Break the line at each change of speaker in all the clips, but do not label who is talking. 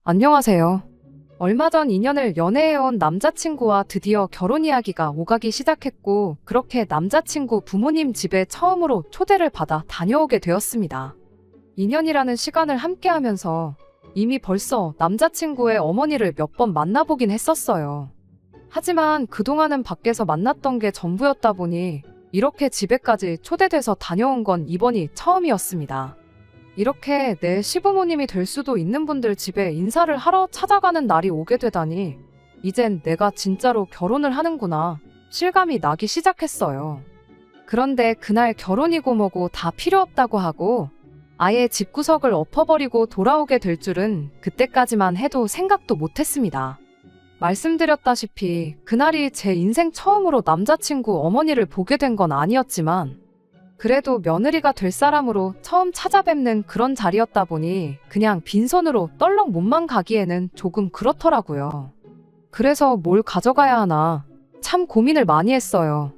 안녕하세요. 얼마 전 2년을 연애해온 남자친구와 드디어 결혼 이야기가 오가기 시작했고, 그렇게 남자친구 부모님 집에 처음으로 초대를 받아 다녀오게 되었습니다. 2년이라는 시간을 함께하면서 이미 벌써 남자친구의 어머니를 몇 번 만나보긴 했었어요. 하지만 그동안은 밖에서 만났던 게 전부였다 보니 이렇게 집에까지 초대돼서 다녀온 건 이번이 처음이었습니다. 이렇게 내 시부모님이 될 수도 있는 분들 집에 인사를 하러 찾아가는 날이 오게 되다니, 이젠 내가 진짜로 결혼을 하는구나 실감이 나기 시작했어요. 그런데 그날 결혼이고 뭐고 다 필요 없다고 하고 아예 집구석을 엎어버리고 돌아오게 될 줄은 그때까지만 해도 생각도 못했습니다. 말씀드렸다시피 그날이 제 인생 처음으로 남자친구 어머니를 보게 된 건 아니었지만, 그래도 며느리가 될 사람으로 처음 찾아뵙는 그런 자리였다 보니 그냥 빈손으로 떨렁 몸만 가기에는 조금 그렇더라고요. 그래서 뭘 가져가야 하나 참 고민을 많이 했어요.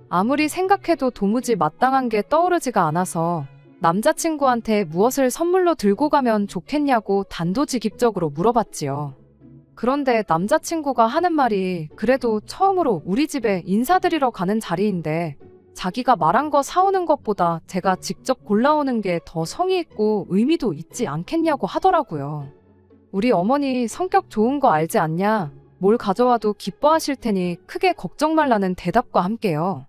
아무리 생각해도 도무지 마땅한 게 떠오르지가 않아서 남자친구한테 무엇을 선물로 들고 가면 좋겠냐고 단도직입적으로 물어봤지요. 그런데 남자친구가 하는 말이, 그래도 처음으로 우리 집에 인사드리러 가는 자리인데 자기가 말한 거 사오는 것보다 제가 직접 골라오는 게 더 성의 있고 의미도 있지 않겠냐고 하더라고요. 우리 어머니 성격 좋은 거 알지 않냐? 뭘 가져와도 기뻐하실 테니 크게 걱정 말라는 대답과 함께요.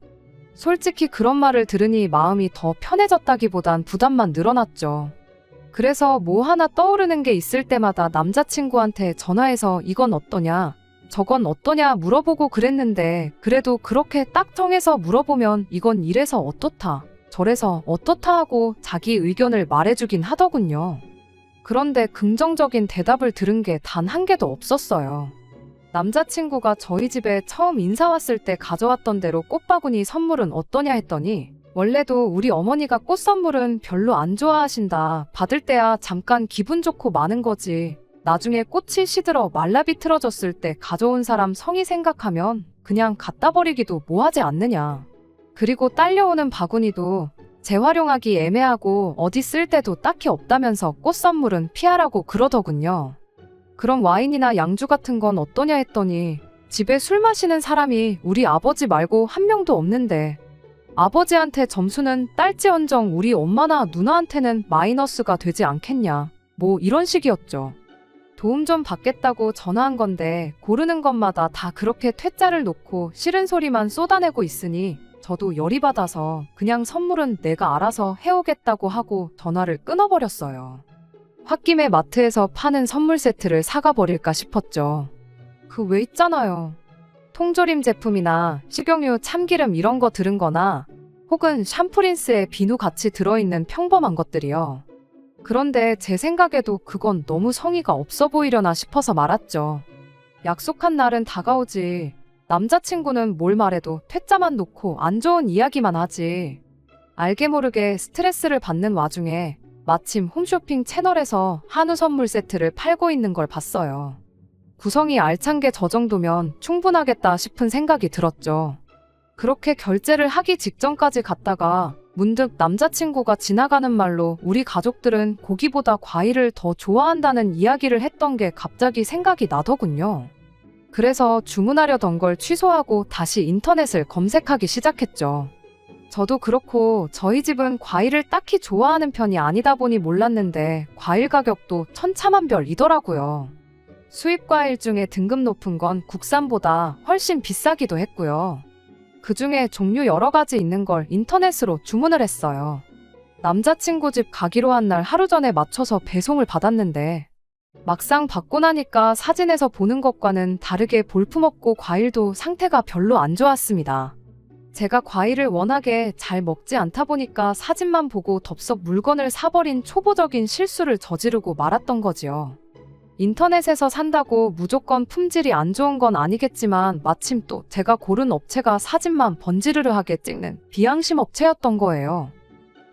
솔직히 그런 말을 들으니 마음이 더 편해졌다기보단 부담만 늘어났죠. 그래서 뭐 하나 떠오르는 게 있을 때마다 남자친구한테 전화해서 이건 어떠냐, 저건 어떠냐 물어보고 그랬는데, 그래도 그렇게 딱 정해서 물어보면 이건 이래서 어떻다, 저래서 어떻다 하고 자기 의견을 말해주긴 하더군요. 그런데 긍정적인 대답을 들은 게 단 한 개도 없었어요. 남자친구가 저희 집에 처음 인사 왔을 때 가져왔던 대로 꽃바구니 선물은 어떠냐 했더니, 원래도 우리 어머니가 꽃 선물은 별로 안 좋아하신다, 받을 때야 잠깐 기분 좋고 마는 거지, 나중에 꽃이 시들어 말라 비틀어졌을 때 가져온 사람 성의 생각하면 그냥 갖다 버리기도 뭐하지 않느냐. 그리고 딸려오는 바구니도 재활용하기 애매하고 어디 쓸 데도 딱히 없다면서 꽃 선물은 피하라고 그러더군요. 그럼 와인이나 양주 같은 건 어떠냐 했더니, 집에 술 마시는 사람이 우리 아버지 말고 한 명도 없는데 아버지한테 점수는 딸지언정 우리 엄마나 누나한테는 마이너스가 되지 않겠냐, 뭐 이런 식이었죠. 도움 좀 받겠다고 전화한 건데 고르는 것마다 다 그렇게 퇴짜를 놓고 싫은 소리만 쏟아내고 있으니 저도 열이 받아서 그냥 선물은 내가 알아서 해오겠다고 하고 전화를 끊어버렸어요. 홧김에 마트에서 파는 선물 세트를 사가 버릴까 싶었죠. 그 왜 있잖아요, 통조림 제품이나 식용유, 참기름 이런 거 들은 거나 혹은 샴푸린스에 비누 같이 들어있는 평범한 것들이요. 그런데 제 생각에도 그건 너무 성의가 없어 보이려나 싶어서 말았죠. 약속한 날은 다가오지, 남자친구는 뭘 말해도 퇴짜만 놓고 안 좋은 이야기만 하지. 알게 모르게 스트레스를 받는 와중에 마침 홈쇼핑 채널에서 한우 선물 세트를 팔고 있는 걸 봤어요. 구성이 알찬 게 저 정도면 충분하겠다 싶은 생각이 들었죠. 그렇게 결제를 하기 직전까지 갔다가 문득 남자친구가 지나가는 말로 우리 가족들은 고기보다 과일을 더 좋아한다는 이야기를 했던 게 갑자기 생각이 나더군요. 그래서 주문하려던 걸 취소하고 다시 인터넷을 검색하기 시작했죠. 저도 그렇고 저희 집은 과일을 딱히 좋아하는 편이 아니다 보니 몰랐는데 과일 가격도 천차만별이더라고요. 수입 과일 중에 등급 높은 건 국산보다 훨씬 비싸기도 했고요. 그 중에 종류 여러 가지 있는 걸 인터넷으로 주문을 했어요. 남자친구 집 가기로 한 날 하루 전에 맞춰서 배송을 받았는데 막상 받고 나니까 사진에서 보는 것과는 다르게 볼품없고 과일도 상태가 별로 안 좋았습니다. 제가 과일을 워낙에 잘 먹지 않다 보니까 사진만 보고 덥석 물건을 사버린 초보적인 실수를 저지르고 말았던 거지요. 인터넷에서 산다고 무조건 품질이 안 좋은 건 아니겠지만 마침 또 제가 고른 업체가 사진만 번지르르하게 찍는 비양심 업체였던 거예요.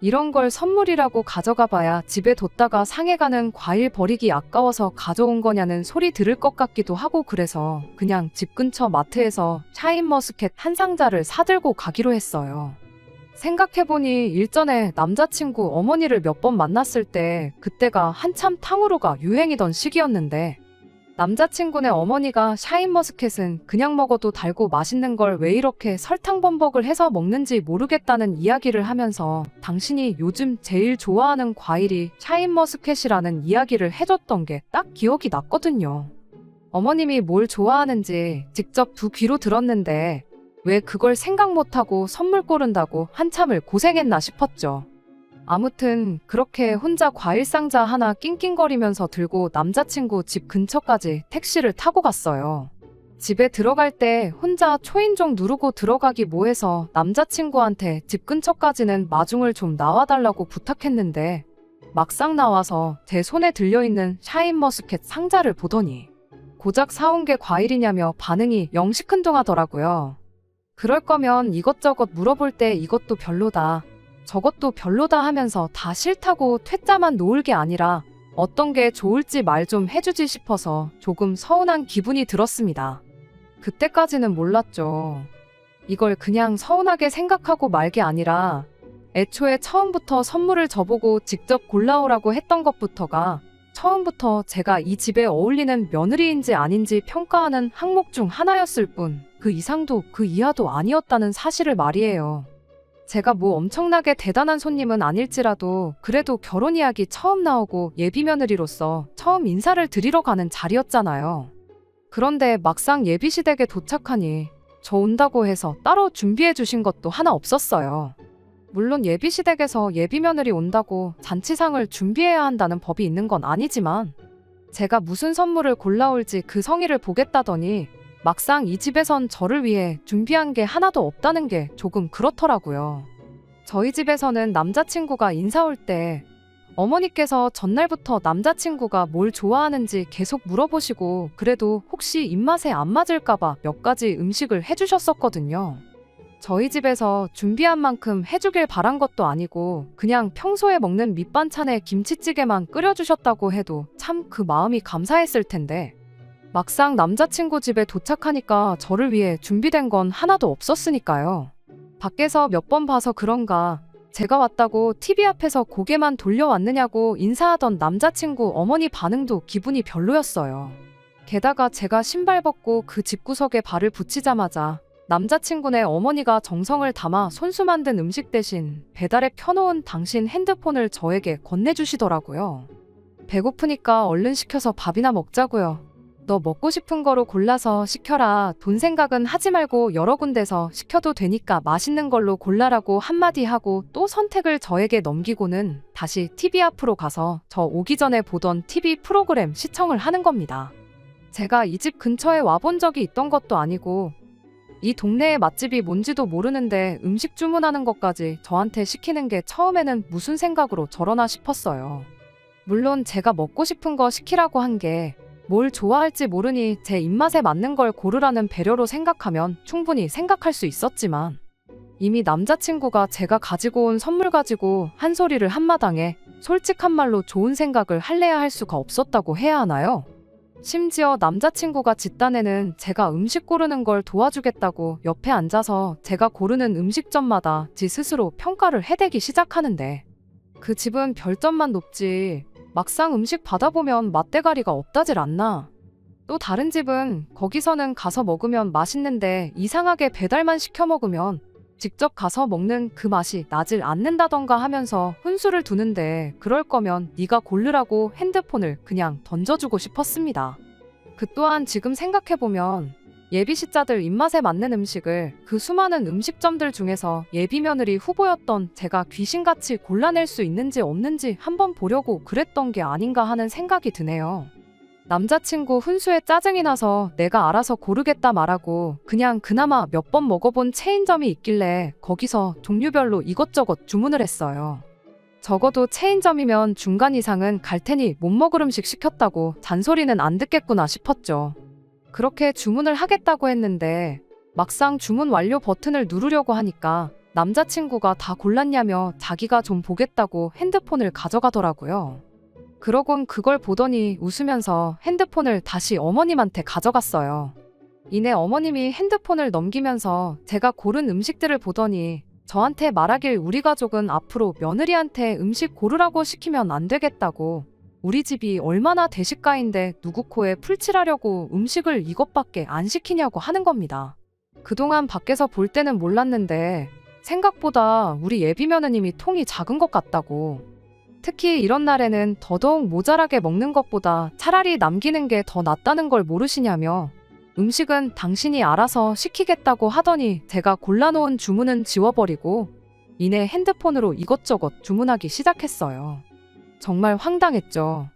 이런 걸 선물이라고 가져가 봐야 집에 뒀다가 상해가는 과일 버리기 아까워서 가져온 거냐는 소리 들을 것 같기도 하고, 그래서 그냥 집 근처 마트에서 샤인머스켓 한 상자를 사들고 가기로 했어요. 생각해보니 일전에 남자친구 어머니를 몇 번 만났을 때 그때가 한참 탕후루가 유행이던 시기였는데 남자친구네 어머니가 샤인머스켓은 그냥 먹어도 달고 맛있는 걸 왜 이렇게 설탕 범벅을 해서 먹는지 모르겠다는 이야기를 하면서 당신이 요즘 제일 좋아하는 과일이 샤인머스켓이라는 이야기를 해줬던 게 딱 기억이 났거든요. 어머님이 뭘 좋아하는지 직접 두 귀로 들었는데 왜 그걸 생각 못하고 선물 고른다고 한참을 고생했나 싶었죠. 아무튼 그렇게 혼자 과일 상자 하나 낑낑거리면서 들고 남자친구 집 근처까지 택시를 타고 갔어요. 집에 들어갈 때 혼자 초인종 누르고 들어가기 뭐해서 남자친구한테 집 근처까지는 마중을 좀 나와달라고 부탁했는데 막상 나와서 제 손에 들려있는 샤인머스켓 상자를 보더니 고작 사온 게 과일이냐며 반응이 영 시큰둥하더라고요. 그럴 거면 이것저것 물어볼 때 이것도 별로다, 저것도 별로다 하면서 다 싫다고 퇴짜만 놓을 게 아니라 어떤 게 좋을지 말 좀 해주지 싶어서 조금 서운한 기분이 들었습니다. 그때까지는 몰랐죠. 이걸 그냥 서운하게 생각하고 말 게 아니라 애초에 처음부터 선물을 저보고 직접 골라오라고 했던 것부터가 처음부터 제가 이 집에 어울리는 며느리인지 아닌지 평가하는 항목 중 하나였을 뿐 그 이상도 그 이하도 아니었다는 사실을 말이에요. 제가 뭐 엄청나게 대단한 손님은 아닐지라도 그래도 결혼 이야기 처음 나오고 예비며느리로서 처음 인사를 드리러 가는 자리였잖아요. 그런데 막상 예비시댁에 도착하니 저 온다고 해서 따로 준비해 주신 것도 하나 없었어요. 물론 예비시댁에서 예비며느리 온다고 잔치상을 준비해야 한다는 법이 있는 건 아니지만 제가 무슨 선물을 골라올지 그 성의를 보겠다더니 막상 이 집에선 저를 위해 준비한 게 하나도 없다는 게 조금 그렇더라고요. 저희 집에서는 남자친구가 인사 올 때 어머니께서 전날부터 남자친구가 뭘 좋아하는지 계속 물어보시고 그래도 혹시 입맛에 안 맞을까봐 몇 가지 음식을 해주셨었거든요. 저희 집에서 준비한 만큼 해주길 바란 것도 아니고 그냥 평소에 먹는 밑반찬에 김치찌개만 끓여주셨다고 해도 참 그 마음이 감사했을 텐데 막상 남자친구 집에 도착하니까 저를 위해 준비된 건 하나도 없었으니까요. 밖에서 몇 번 봐서 그런가 제가 왔다고 TV 앞에서 고개만 돌려왔느냐고 인사하던 남자친구 어머니 반응도 기분이 별로였어요. 게다가 제가 신발 벗고 그 집구석에 발을 붙이자마자 남자친구네 어머니가 정성을 담아 손수 만든 음식 대신 배달에 켜놓은 당신 핸드폰을 저에게 건네주시더라고요. 배고프니까 얼른 시켜서 밥이나 먹자고요. 너 먹고 싶은 거로 골라서 시켜라. 돈 생각은 하지 말고 여러 군데서 시켜도 되니까 맛있는 걸로 골라라고 한마디 하고 또 선택을 저에게 넘기고는 다시 TV 앞으로 가서 저 오기 전에 보던 TV 프로그램 시청을 하는 겁니다. 제가 이 집 근처에 와본 적이 있던 것도 아니고 이 동네의 맛집이 뭔지도 모르는데 음식 주문하는 것까지 저한테 시키는 게 처음에는 무슨 생각으로 저러나 싶었어요. 물론 제가 먹고 싶은 거 시키라고 한 게 뭘 좋아할지 모르니 제 입맛에 맞는 걸 고르라는 배려로 생각하면 충분히 생각할 수 있었지만 이미 남자친구가 제가 가지고 온 선물 가지고 한 소리를 한마당에 솔직한 말로 좋은 생각을 할래야 할 수가 없었다고 해야 하나요? 심지어 남자친구가 집단에는 제가 음식 고르는 걸 도와주겠다고 옆에 앉아서 제가 고르는 음식점마다 지 스스로 평가를 해대기 시작하는데 그 집은 별점만 높지 막상 음식 받아보면 맛대가리가 없다질 않나. 또 다른 집은 거기서는 가서 먹으면 맛있는데 이상하게 배달만 시켜 먹으면 직접 가서 먹는 그 맛이 나질 않는다던가 하면서 훈수를 두는데 그럴 거면 네가 고르라고 핸드폰을 그냥 던져주고 싶었습니다. 그 또한 지금 생각해보면 예비시자들 입맛에 맞는 음식을 그 수많은 음식점들 중에서 예비며느리 후보였던 제가 귀신같이 골라낼 수 있는지 없는지 한번 보려고 그랬던 게 아닌가 하는 생각이 드네요. 남자친구 훈수에 짜증이 나서 내가 알아서 고르겠다 말하고 그냥 그나마 몇 번 먹어본 체인점이 있길래 거기서 종류별로 이것저것 주문을 했어요. 적어도 체인점이면 중간 이상은 갈 테니 못 먹을 음식 시켰다고 잔소리는 안 듣겠구나 싶었죠. 그렇게 주문을 하겠다고 했는데 막상 주문 완료 버튼을 누르려고 하니까 남자친구가 다 골랐냐며 자기가 좀 보겠다고 핸드폰을 가져가더라고요. 그러곤 그걸 보더니 웃으면서 핸드폰을 다시 어머님한테 가져갔어요. 이내 어머님이 핸드폰을 넘기면서 제가 고른 음식들을 보더니 저한테 말하길 우리 가족은 앞으로 며느리한테 음식 고르라고 시키면 안 되겠다고. 우리 집이 얼마나 대식가인데 누구 코에 풀칠하려고 음식을 이것밖에 안 시키냐고 하는 겁니다. 그동안 밖에서 볼 때는 몰랐는데 생각보다 우리 예비 며느님이 통이 작은 것 같다고. 특히 이런 날에는 더더욱 모자라게 먹는 것보다 차라리 남기는 게 더 낫다는 걸 모르시냐며 음식은 당신이 알아서 시키겠다고 하더니 제가 골라놓은 주문은 지워버리고 이내 핸드폰으로 이것저것 주문하기 시작했어요. 정말 황당했죠.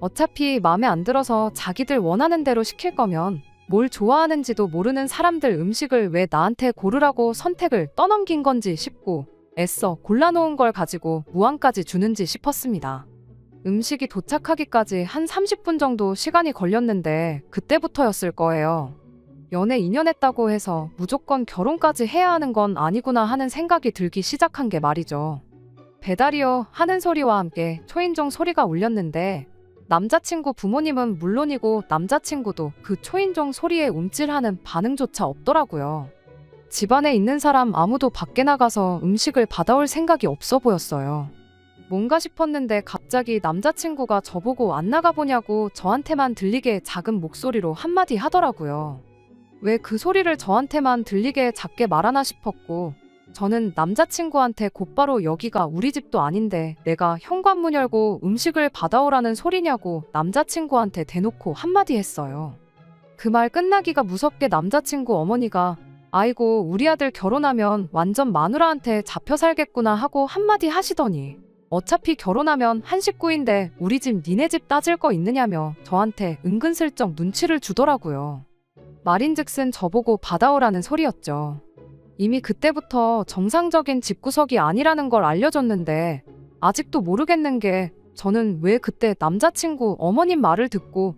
어차피 마음에 안 들어서 자기들 원하는 대로 시킬 거면 뭘 좋아하는지도 모르는 사람들 음식을 왜 나한테 고르라고 선택을 떠넘긴 건지 싶고 애써 골라놓은 걸 가지고 무한까지 주는지 싶었습니다. 음식이 도착하기까지 한 30분 정도 시간이 걸렸는데 그때부터였을 거예요. 연애 2년 했다고 해서 무조건 결혼까지 해야 하는 건 아니구나 하는 생각이 들기 시작한 게 말이죠. 배달이요 하는 소리와 함께 초인종 소리가 울렸는데 남자친구 부모님은 물론이고 남자친구도 그 초인종 소리에 움찔하는 반응조차 없더라고요. 집안에 있는 사람 아무도 밖에 나가서 음식을 받아올 생각이 없어 보였어요. 뭔가 싶었는데 갑자기 남자친구가 저보고 안 나가보냐고 저한테만 들리게 작은 목소리로 한마디 하더라고요. 왜 그 소리를 저한테만 들리게 작게 말하나 싶었고 저는 남자친구한테 곧바로 여기가 우리 집도 아닌데 내가 현관문 열고 음식을 받아오라는 소리냐고 남자친구한테 대놓고 한마디 했어요. 그 말 끝나기가 무섭게 남자친구 어머니가 아이고 우리 아들 결혼하면 완전 마누라한테 잡혀 살겠구나 하고 한마디 하시더니 어차피 결혼하면 한 식구인데 우리 집 니네 집 따질 거 있느냐며 저한테 은근슬쩍 눈치를 주더라고요. 말인즉슨 저보고 받아오라는 소리였죠. 이미 그때부터 정상적인 집구석이 아니라는 걸 알려줬는데 아직도 모르겠는 게 저는 왜 그때 남자친구 어머님 말을 듣고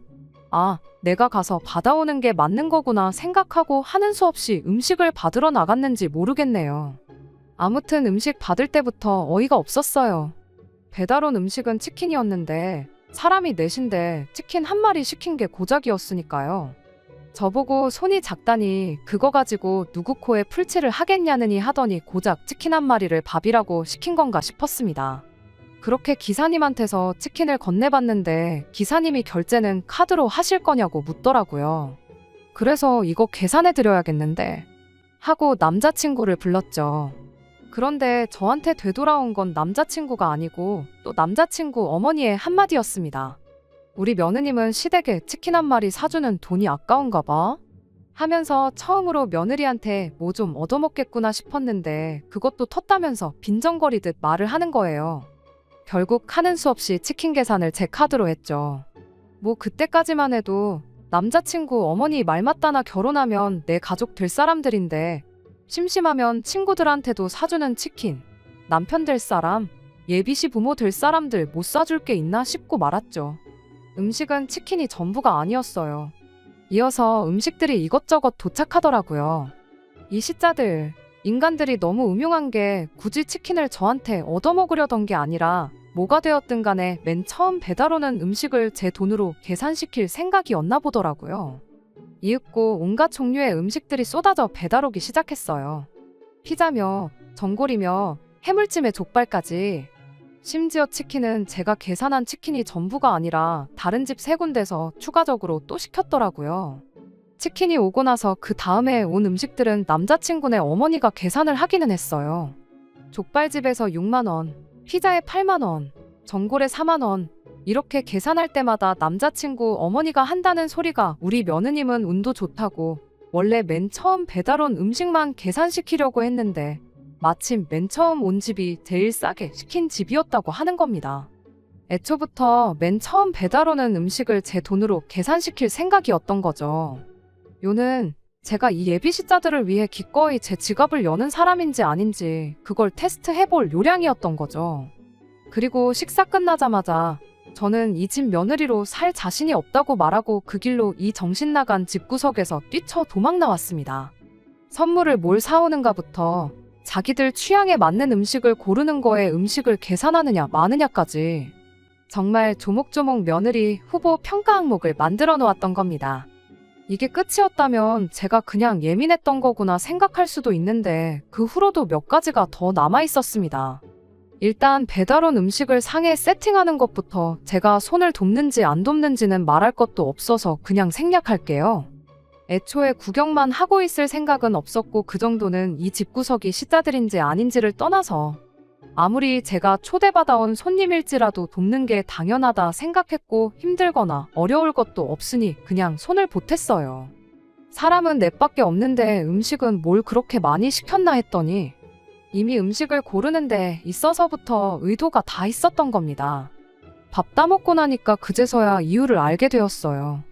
아, 내가 가서 받아오는 게 맞는 거구나 생각하고 하는 수 없이 음식을 받으러 나갔는지 모르겠네요. 아무튼 음식 받을 때부터 어이가 없었어요. 배달 온 음식은 치킨이었는데 사람이 넷인데 치킨 한 마리 시킨 게 고작이었으니까요. 저보고 손이 작다니 그거 가지고 누구 코에 풀칠을 하겠냐느니 하더니 고작 치킨 한 마리를 밥이라고 시킨 건가 싶었습니다. 그렇게 기사님한테서 치킨을 건네봤는데 기사님이 결제는 카드로 하실 거냐고 묻더라고요. 그래서 이거 계산해드려야겠는데 하고 남자친구를 불렀죠. 그런데 저한테 되돌아온 건 남자친구가 아니고 또 남자친구 어머니의 한마디였습니다. 우리 며느님은 시댁에 치킨 한 마리 사주는 돈이 아까운가 봐? 하면서 처음으로 며느리한테 뭐 좀 얻어먹겠구나 싶었는데 그것도 텄다면서 빈정거리듯 말을 하는 거예요. 결국 하는 수 없이 치킨 계산을 제 카드로 했죠. 뭐 그때까지만 해도 남자친구 어머니 말 맞다나 결혼하면 내 가족 될 사람들인데 심심하면 친구들한테도 사주는 치킨, 남편 될 사람, 예비시 부모 될 사람들 못 사줄 게 있나 싶고 말았죠. 음식은 치킨이 전부가 아니었어요. 이어서 음식들이 이것저것 도착하더라고요. 이 시짜들, 인간들이 너무 음흉한 게 굳이 치킨을 저한테 얻어먹으려던 게 아니라 뭐가 되었든 간에 맨 처음 배달 오는 음식을 제 돈으로 계산시킬 생각이었나 보더라고요. 이윽고 온갖 종류의 음식들이 쏟아져 배달 오기 시작했어요. 피자며 전골이며 해물찜에 족발까지. 심지어 치킨은 제가 계산한 치킨이 전부가 아니라 다른 집 3군데서 추가적으로 또 시켰더라고요. 치킨이 오고 나서 그 다음에 온 음식들은 남자친구네 어머니가 계산을 하기는 했어요. 족발집에서 6만 원, 피자에 8만 원, 전골에 4만 원, 이렇게 계산할 때마다 남자친구 어머니가 한다는 소리가 우리 며느님은 운도 좋다고 원래 맨 처음 배달 온 음식만 계산시키려고 했는데 마침 맨 처음 온 집이 제일 싸게 시킨 집이었다고 하는 겁니다. 애초부터 맨 처음 배달 오는 음식을 제 돈으로 계산시킬 생각이었던 거죠. 요는 제가 이 예비시자들을 위해 기꺼이 제 지갑을 여는 사람인지 아닌지 그걸 테스트해볼 요량이었던 거죠. 그리고 식사 끝나자마자 저는 이 집 며느리로 살 자신이 없다고 말하고 그 길로 이 정신 나간 집구석에서 뛰쳐 도망 나왔습니다. 선물을 뭘 사오는가부터 자기들 취향에 맞는 음식을 고르는 거에 음식을 계산하느냐 마느냐까지 정말 조목조목 며느리 후보 평가 항목을 만들어 놓았던 겁니다. 이게 끝이었다면 제가 그냥 예민했던 거구나 생각할 수도 있는데 그 후로도 몇 가지가 더 남아 있었습니다. 일단 배달 온 음식을 상에 세팅하는 것부터 제가 손을 돕는지 안 돕는지는 말할 것도 없어서 그냥 생략할게요. 애초에 구경만 하고 있을 생각은 없었고 그 정도는 이 집구석이 시자들인지 아닌지를 떠나서 아무리 제가 초대받아온 손님일지라도 돕는 게 당연하다 생각했고 힘들거나 어려울 것도 없으니 그냥 손을 보탰어요. 사람은 넷밖에 없는데 음식은 뭘 그렇게 많이 시켰나 했더니 이미 음식을 고르는데 있어서부터 의도가 다 있었던 겁니다. 밥 따먹고 나니까 그제서야 이유를 알게 되었어요.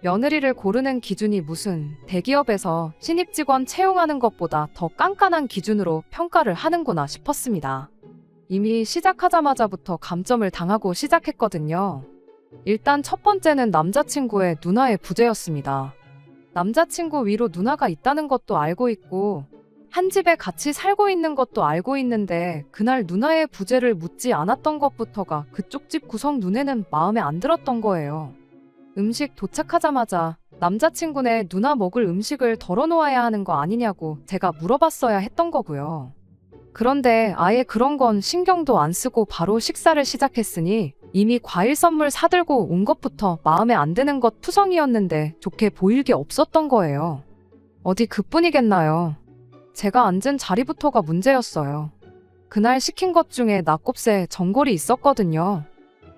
며느리를 고르는 기준이 무슨 대기업에서 신입 직원 채용하는 것보다 더 깐깐한 기준으로 평가를 하는구나 싶었습니다. 이미 시작하자마자부터 감점을 당하고 시작했거든요. 일단 첫 번째는 남자친구의 누나의 부재였습니다. 남자친구 위로 누나가 있다는 것도 알고 있고 한 집에 같이 살고 있는 것도 알고 있는데 그날 누나의 부재를 묻지 않았던 것부터가 그쪽 집 구성 눈에는 마음에 안 들었던 거예요. 음식 도착하자마자 남자친구네 누나 먹을 음식을 덜어놓아야 하는 거 아니냐고 제가 물어봤어야 했던 거고요. 그런데 아예 그런 건 신경도 안 쓰고 바로 식사를 시작했으니 이미 과일 선물 사들고 온 것부터 마음에 안 드는 것 투성이었는데 좋게 보일 게 없었던 거예요. 어디 그뿐이겠나요. 제가 앉은 자리부터가 문제였어요. 그날 시킨 것 중에 낙곱새 전골이 있었거든요.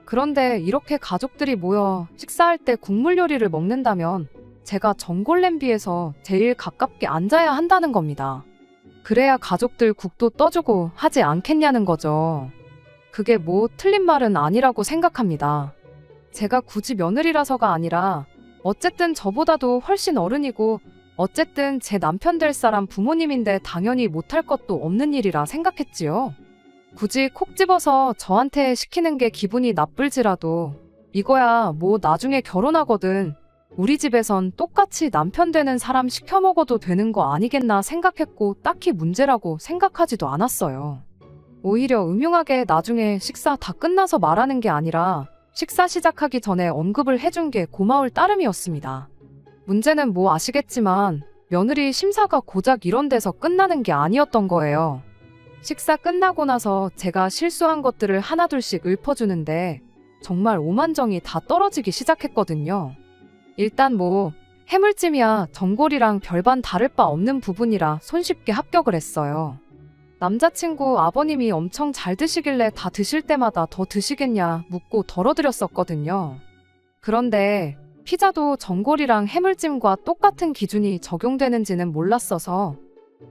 그런데 이렇게 가족들이 모여 식사할 때 국물 요리를 먹는다면 제가 전골 냄비에서 제일 가깝게 앉아야 한다는 겁니다. 그래야 가족들 국도 떠주고 하지 않겠냐는 거죠. 그게 뭐 틀린 말은 아니라고 생각합니다. 제가 굳이 며느리라서가 아니라 어쨌든 저보다도 훨씬 어른이고 어쨌든 제 남편 될 사람 부모님인데 당연히 못할 것도 없는 일이라 생각했지요. 굳이 콕 집어서 저한테 시키는 게 기분이 나쁠지라도 이거야 뭐 나중에 결혼하거든 우리 집에선 똑같이 남편 되는 사람 시켜 먹어도 되는 거 아니겠나 생각했고 딱히 문제라고 생각하지도 않았어요. 오히려 음흉하게 나중에 식사 다 끝나서 말하는 게 아니라 식사 시작하기 전에 언급을 해준 게 고마울 따름이었습니다. 문제는 뭐 아시겠지만 며느리 심사가 고작 이런 데서 끝나는 게 아니었던 거예요. 식사 끝나고 나서 제가 실수한 것들을 하나둘씩 읊어주는데 정말 오만정이 다 떨어지기 시작했거든요. 일단 뭐 해물찜이야 전골이랑 별반 다를 바 없는 부분이라 손쉽게 합격을 했어요. 남자친구 아버님이 엄청 잘 드시길래 다 드실 때마다 더 드시겠냐 묻고 덜어드렸었거든요. 그런데 피자도 전골이랑 해물찜과 똑같은 기준이 적용되는지는 몰랐어서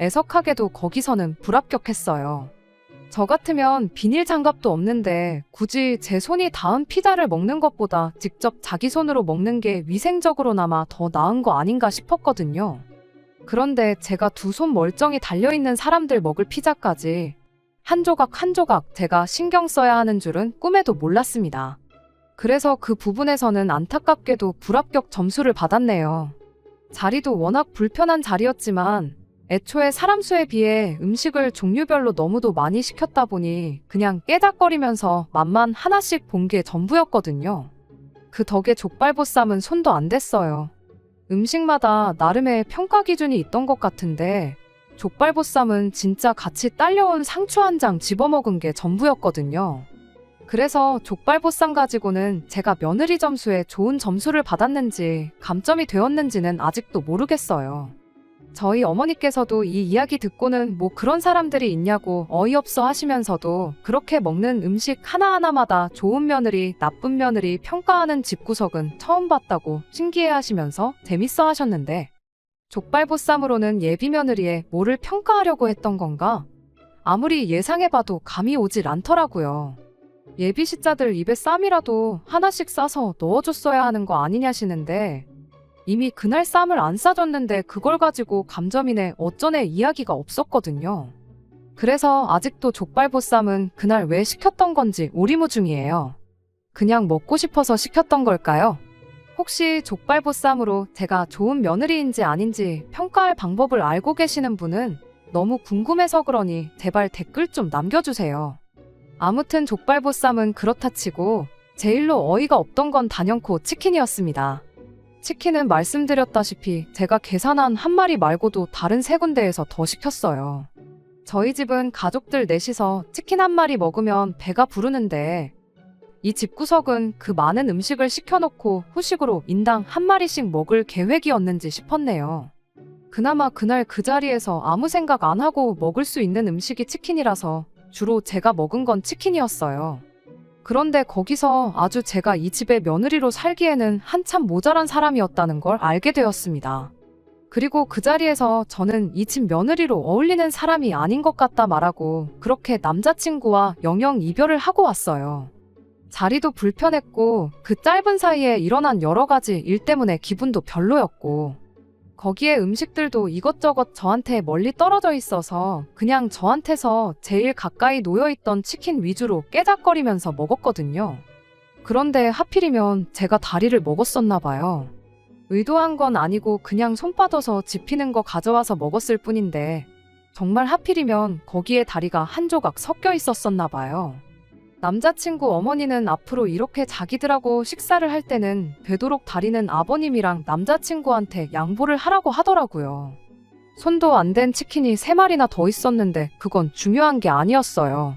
애석하게도 거기서는 불합격했어요. 저 같으면 비닐 장갑도 없는데 굳이 제 손이 닿은 피자를 먹는 것보다 직접 자기 손으로 먹는 게 위생적으로나마 더 나은 거 아닌가 싶었거든요. 그런데 제가 두 손 멀쩡히 달려있는 사람들 먹을 피자까지 한 조각 한 조각 제가 신경 써야 하는 줄은 꿈에도 몰랐습니다. 그래서 그 부분에서는 안타깝게도 불합격 점수를 받았네요. 자리도 워낙 불편한 자리였지만 애초에 사람 수에 비해 음식을 종류별로 너무도 많이 시켰다 보니 그냥 깨작거리면서 맛만 하나씩 본 게 전부였거든요. 그 덕에 족발보쌈은 손도 안 댔어요. 음식마다 나름의 평가 기준이 있던 것 같은데 족발보쌈은 진짜 같이 딸려온 상추 한 장 집어먹은 게 전부였거든요. 그래서 족발보쌈 가지고는 제가 며느리 점수에 좋은 점수를 받았는지 감점이 되었는지는 아직도 모르겠어요. 저희 어머니께서도 이 이야기 듣고는 뭐 그런 사람들이 있냐고 어이없어 하시면서도 그렇게 먹는 음식 하나하나마다 좋은 며느리, 나쁜 며느리 평가하는 집구석은 처음 봤다고 신기해 하시면서 재밌어 하셨는데 족발보쌈으로는 예비 며느리의 뭐를 평가하려고 했던 건가? 아무리 예상해봐도 감이 오질 않더라고요. 예비 시자들 입에 쌈이라도 하나씩 싸서 넣어줬어야 하는 거 아니냐시는데 이미 그날 쌈을 안 싸줬는데 그걸 가지고 감점이네 어쩌네 이야기가 없었거든요. 그래서 아직도 족발보쌈은 그날 왜 시켰던 건지 오리무중이에요. 그냥 먹고 싶어서 시켰던 걸까요? 혹시 족발보쌈으로 제가 좋은 며느리인지 아닌지 평가할 방법을 알고 계시는 분은 너무 궁금해서 그러니 제발 댓글 좀 남겨주세요. 아무튼 족발보쌈은 그렇다 치고 제일로 어이가 없던 건 단연코 치킨이었습니다. 치킨은 말씀드렸다시피 제가 계산한 한 마리 말고도 다른 세 군데에서 더 시켰어요. 저희 집은 가족들 넷이서 치킨 한 마리 먹으면 배가 부르는데 이 집구석은 그 많은 음식을 시켜놓고 후식으로 인당 한 마리씩 먹을 계획이었는지 싶었네요. 그나마 그날 그 자리에서 아무 생각 안 하고 먹을 수 있는 음식이 치킨이라서 주로 제가 먹은 건 치킨이었어요. 그런데 거기서 아주 제가 이 집의 며느리로 살기에는 한참 모자란 사람이었다는 걸 알게 되었습니다. 그리고 그 자리에서 저는 이 집 며느리로 어울리는 사람이 아닌 것 같다 말하고 그렇게 남자친구와 영영 이별을 하고 왔어요. 자리도 불편했고 그 짧은 사이에 일어난 여러 가지 일 때문에 기분도 별로였고 거기에 음식들도 이것저것 저한테 멀리 떨어져 있어서 그냥 저한테서 제일 가까이 놓여있던 치킨 위주로 깨작거리면서 먹었거든요. 그런데 하필이면 제가 다리를 먹었었나 봐요. 의도한 건 아니고 그냥 손 빠져서 집히는 거 가져와서 먹었을 뿐인데 정말 하필이면 거기에 다리가 한 조각 섞여 있었었나 봐요. 남자친구 어머니는 앞으로 이렇게 자기들하고 식사를 할 때는 되도록 다리는 아버님이랑 남자친구한테 양보를 하라고 하더라고요. 손도 안 댄 치킨이 3마리나 더 있었는데 그건 중요한 게 아니었어요.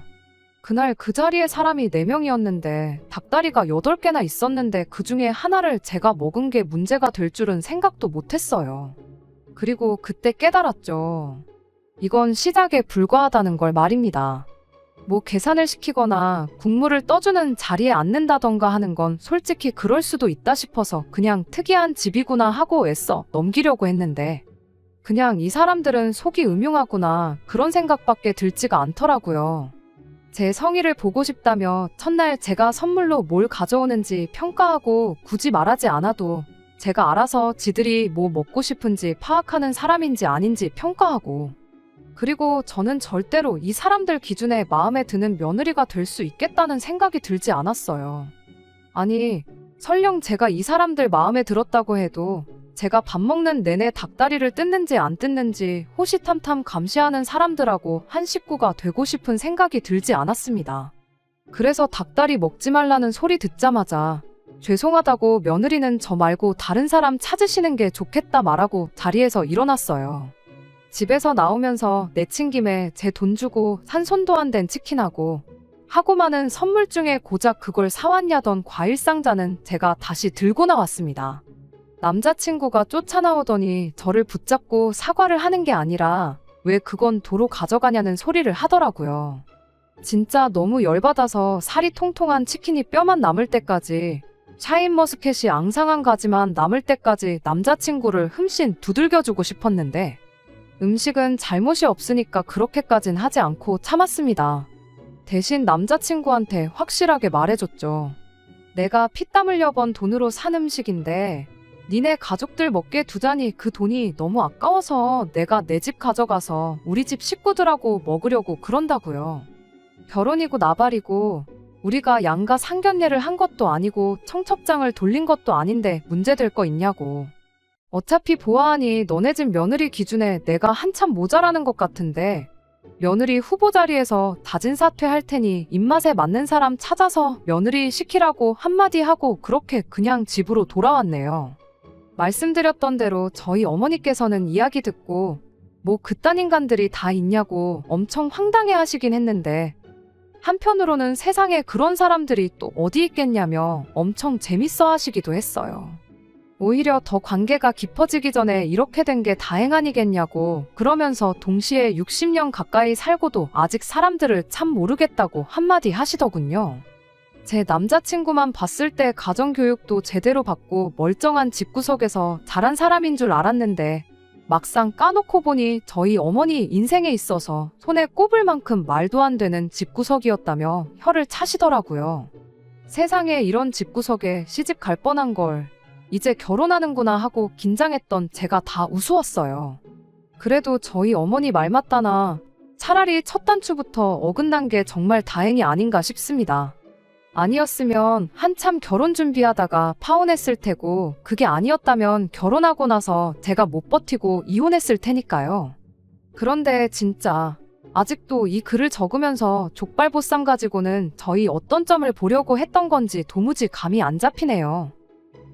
그날 그 자리에 사람이 4명이었는데 닭다리가 8개나 있었는데 그 중에 하나를 제가 먹은 게 문제가 될 줄은 생각도 못했어요. 그리고 그때 깨달았죠. 이건 시작에 불과하다는 걸 말입니다. 뭐 계산을 시키거나 국물을 떠주는 자리에 앉는다던가 하는 건 솔직히 그럴 수도 있다 싶어서 그냥 특이한 집이구나 하고 애써 넘기려고 했는데 그냥 이 사람들은 속이 음흉하구나 그런 생각밖에 들지가 않더라고요. 제 성의를 보고 싶다며 첫날 제가 선물로 뭘 가져오는지 평가하고 굳이 말하지 않아도 제가 알아서 지들이 뭐 먹고 싶은지 파악하는 사람인지 아닌지 평가하고 그리고 저는 절대로 이 사람들 기준에 마음에 드는 며느리가 될 수 있겠다는 생각이 들지 않았어요. 아니, 설령 제가 이 사람들 마음에 들었다고 해도 제가 밥 먹는 내내 닭다리를 뜯는지 안 뜯는지 호시탐탐 감시하는 사람들하고 한 식구가 되고 싶은 생각이 들지 않았습니다. 그래서 닭다리 먹지 말라는 소리 듣자마자 죄송하다고 며느리는 저 말고 다른 사람 찾으시는 게 좋겠다 말하고 자리에서 일어났어요. 집에서 나오면서 내친 김에 제 돈 주고 산 손도 안 댄 치킨하고 하고 많은 선물 중에 고작 그걸 사왔냐던 과일 상자는 제가 다시 들고 나왔습니다. 남자친구가 쫓아나오더니 저를 붙잡고 사과를 하는 게 아니라 왜 그건 도로 가져가냐는 소리를 하더라고요. 진짜 너무 열받아서 살이 통통한 치킨이 뼈만 남을 때까지 샤인머스켓이 앙상한 가지만 남을 때까지 남자친구를 흠씬 두들겨주고 싶었는데 음식은 잘못이 없으니까 그렇게까진 하지 않고 참았습니다. 대신 남자친구한테 확실하게 말해줬죠. 내가 피땀 흘려 번 돈으로 산 음식인데 니네 가족들 먹게 두자니 그 돈이 너무 아까워서 내가 내 집 가져가서 우리 집 식구들하고 먹으려고 그런다고요. 결혼이고 나발이고 우리가 양가 상견례를 한 것도 아니고 청첩장을 돌린 것도 아닌데 문제될 거 있냐고. 어차피 보아하니 너네 집 며느리 기준에 내가 한참 모자라는 것 같은데 며느리 후보 자리에서 다진 사퇴할 테니 입맛에 맞는 사람 찾아서 며느리 시키라고 한마디 하고 그렇게 그냥 집으로 돌아왔네요. 말씀드렸던 대로 저희 어머니께서는 이야기 듣고 뭐 그딴 인간들이 다 있냐고 엄청 황당해 하시긴 했는데 한편으로는 세상에 그런 사람들이 또 어디 있겠냐며 엄청 재밌어 하시기도 했어요. 오히려 더 관계가 깊어지기 전에 이렇게 된 게 다행 아니겠냐고 그러면서 동시에 60년 가까이 살고도 아직 사람들을 참 모르겠다고 한마디 하시더군요. 제 남자친구만 봤을 때 가정교육도 제대로 받고 멀쩡한 집구석에서 자란 사람인 줄 알았는데 막상 까놓고 보니 저희 어머니 인생에 있어서 손에 꼽을 만큼 말도 안 되는 집구석이었다며 혀를 차시더라고요. 세상에 이런 집구석에 시집 갈 뻔한 걸 이제 결혼하는구나 하고 긴장했던 제가 다 우스웠어요. 그래도 저희 어머니 말 맞다나 차라리 첫 단추부터 어긋난 게 정말 다행이 아닌가 싶습니다. 아니었으면 한참 결혼 준비하다가 파혼했을 테고 그게 아니었다면 결혼하고 나서 제가 못 버티고 이혼했을 테니까요. 그런데 진짜 아직도 이 글을 적으면서 족발보쌈 가지고는 저희 어떤 점을 보려고 했던 건지 도무지 감이 안 잡히네요.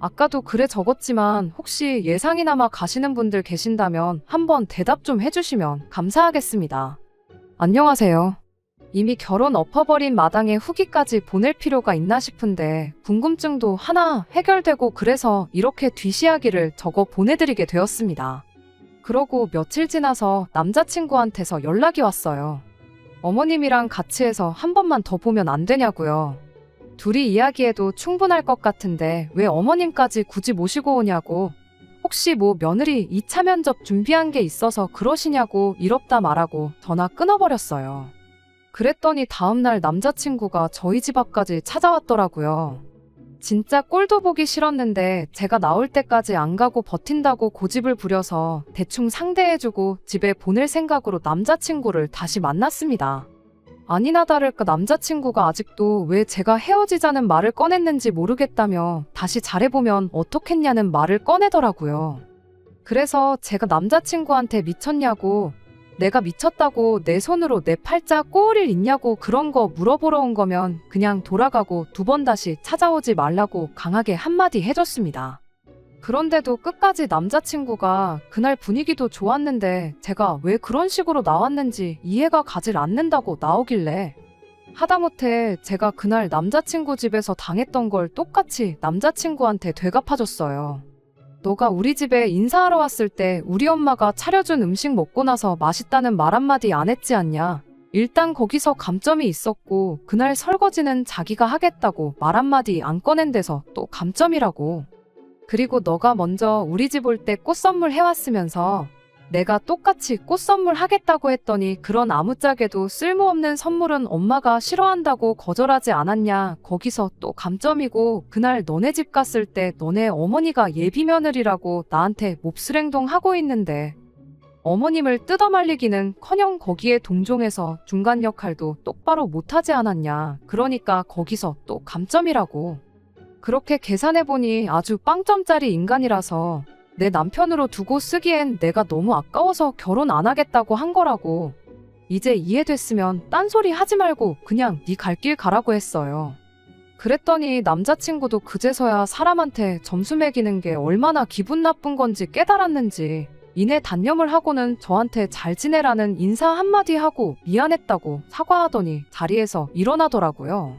아까도 글에 적었지만 혹시 예상이나마 가시는 분들 계신다면 한번 대답 좀 해주시면 감사하겠습니다. 안녕하세요. 이미 결혼 엎어버린 마당에 후기까지 보낼 필요가 있나 싶은데 궁금증도 하나 해결되고 그래서 이렇게 뒷이야기를 적어 보내드리게 되었습니다. 그러고 며칠 지나서 남자친구한테서 연락이 왔어요. 어머님이랑 같이 해서 한 번만 더 보면 안 되냐고요. 둘이 이야기해도 충분할 것 같은데 왜 어머님까지 굳이 모시고 오냐고. 혹시 뭐 며느리 2차 면접 준비한 게 있어서 그러시냐고 이럽다 말하고 전화 끊어버렸어요. 그랬더니 다음날 남자친구가 저희 집 앞까지 찾아왔더라고요. 진짜 꼴도 보기 싫었는데 제가 나올 때까지 안 가고 버틴다고 고집을 부려서 대충 상대해주고 집에 보낼 생각으로 남자친구를 다시 만났습니다. 아니나 다를까 남자친구가 아직도 왜 제가 헤어지자는 말을 꺼냈는지 모르겠다며 다시 잘해보면 어떻겠냐는 말을 꺼내더라고요. 그래서 제가 남자친구한테 미쳤냐고, 내가 미쳤다고 내 손으로 내 팔자 꼬을 일 있냐고 그런 거 물어보러 온 거면 그냥 돌아가고 2번 다시 찾아오지 말라고 강하게 한마디 해줬습니다. 그런데도 끝까지 남자친구가 그날 분위기도 좋았는데 제가 왜 그런 식으로 나왔는지 이해가 가질 않는다고 나오길래 하다못해 제가 그날 남자친구 집에서 당했던 걸 똑같이 남자친구한테 되갚아줬어요. 너가 우리 집에 인사하러 왔을 때 우리 엄마가 차려준 음식 먹고 나서 맛있다는 말 한마디 안 했지 않냐. 일단 거기서 감점이 있었고 그날 설거지는 자기가 하겠다고 말 한마디 안 꺼낸 데서 또 감점이라고. 그리고 너가 먼저 우리 집 올 때 꽃 선물 해왔으면서 내가 똑같이 꽃 선물 하겠다고 했더니 그런 아무짝에도 쓸모없는 선물은 엄마가 싫어한다고 거절하지 않았냐. 거기서 또 감점이고 그날 너네 집 갔을 때 너네 어머니가 예비 며느리라고 나한테 몹쓸 행동하고 있는데 어머님을 뜯어말리기는커녕 거기에 동종해서 중간 역할도 똑바로 못하지 않았냐. 그러니까 거기서 또 감점이라고. 그렇게 계산해보니 아주 빵점짜리 인간이라서 내 남편으로 두고 쓰기엔 내가 너무 아까워서 결혼 안 하겠다고 한 거라고. 이제 이해됐으면 딴소리 하지 말고 그냥 네 갈 길 가라고 했어요. 그랬더니 남자친구도 그제서야 사람한테 점수 매기는 게 얼마나 기분 나쁜 건지 깨달았는지 이내 단념을 하고는 저한테 잘 지내라는 인사 한마디 하고 미안했다고 사과하더니 자리에서 일어나더라고요.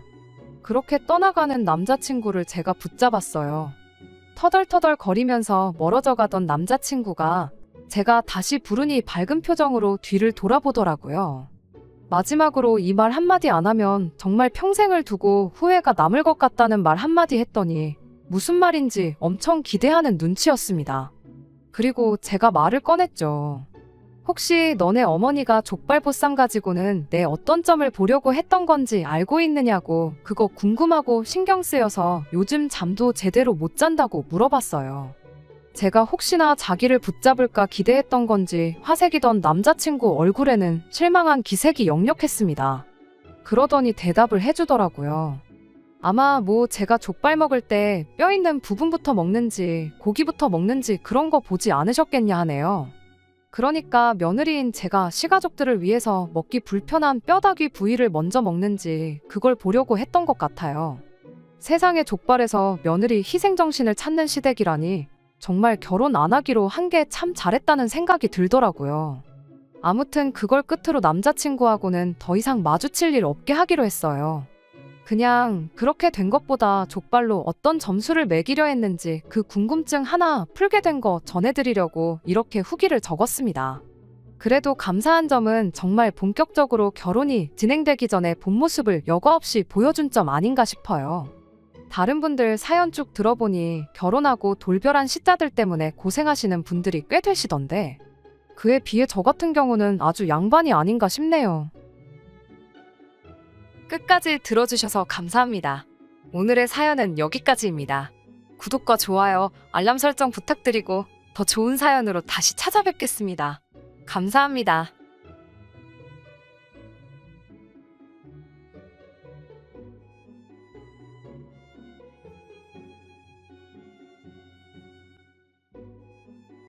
그렇게 떠나가는 남자친구를 제가 붙잡았어요. 터덜터덜 거리면서 멀어져 가던 남자친구가 제가 다시 부르니 밝은 표정으로 뒤를 돌아보더라고요. 마지막으로 이 말 한마디 안 하면 정말 평생을 두고 후회가 남을 것 같다는 말 한마디 했더니 무슨 말인지 엄청 기대하는 눈치였습니다. 그리고 제가 말을 꺼냈죠. 혹시 너네 어머니가 족발보쌈 가지고는 내 어떤 점을 보려고 했던 건지 알고 있느냐고. 그거 궁금하고 신경 쓰여서 요즘 잠도 제대로 못 잔다고 물어봤어요. 제가 혹시나 자기를 붙잡을까 기대했던 건지 화색이던 남자친구 얼굴에는 실망한 기색이 역력했습니다. 그러더니 대답을 해주더라고요. 아마 뭐 제가 족발 먹을 때 뼈 있는 부분부터 먹는지 고기부터 먹는지 그런 거 보지 않으셨겠냐 하네요. 그러니까 며느리인 제가 시가족들을 위해서 먹기 불편한 뼈다귀 부위를 먼저 먹는지 그걸 보려고 했던 것 같아요. 세상의 족발에서 며느리 희생정신을 찾는 시댁이라니 정말 결혼 안 하기로 한 게 참 잘했다는 생각이 들더라고요. 아무튼 그걸 끝으로 남자친구하고는 더 이상 마주칠 일 없게 하기로 했어요. 그냥 그렇게 된 것보다 족발로 어떤 점수를 매기려 했는지 그 궁금증 하나 풀게 된 거 전해드리려고 이렇게 후기를 적었습니다. 그래도 감사한 점은 정말 본격적으로 결혼이 진행되기 전에 본 모습을 여과 없이 보여준 점 아닌가 싶어요. 다른 분들 사연 쭉 들어보니 결혼하고 돌별한 시자들 때문에 고생하시는 분들이 꽤 되시던데 그에 비해 저 같은 경우는 아주 양반이 아닌가 싶네요. 끝까지 들어주셔서 감사합니다. 오늘의 사연은 여기까지입니다. 구독과 좋아요, 알람 설정 부탁드리고 더 좋은 사연으로 다시 찾아뵙겠습니다. 감사합니다.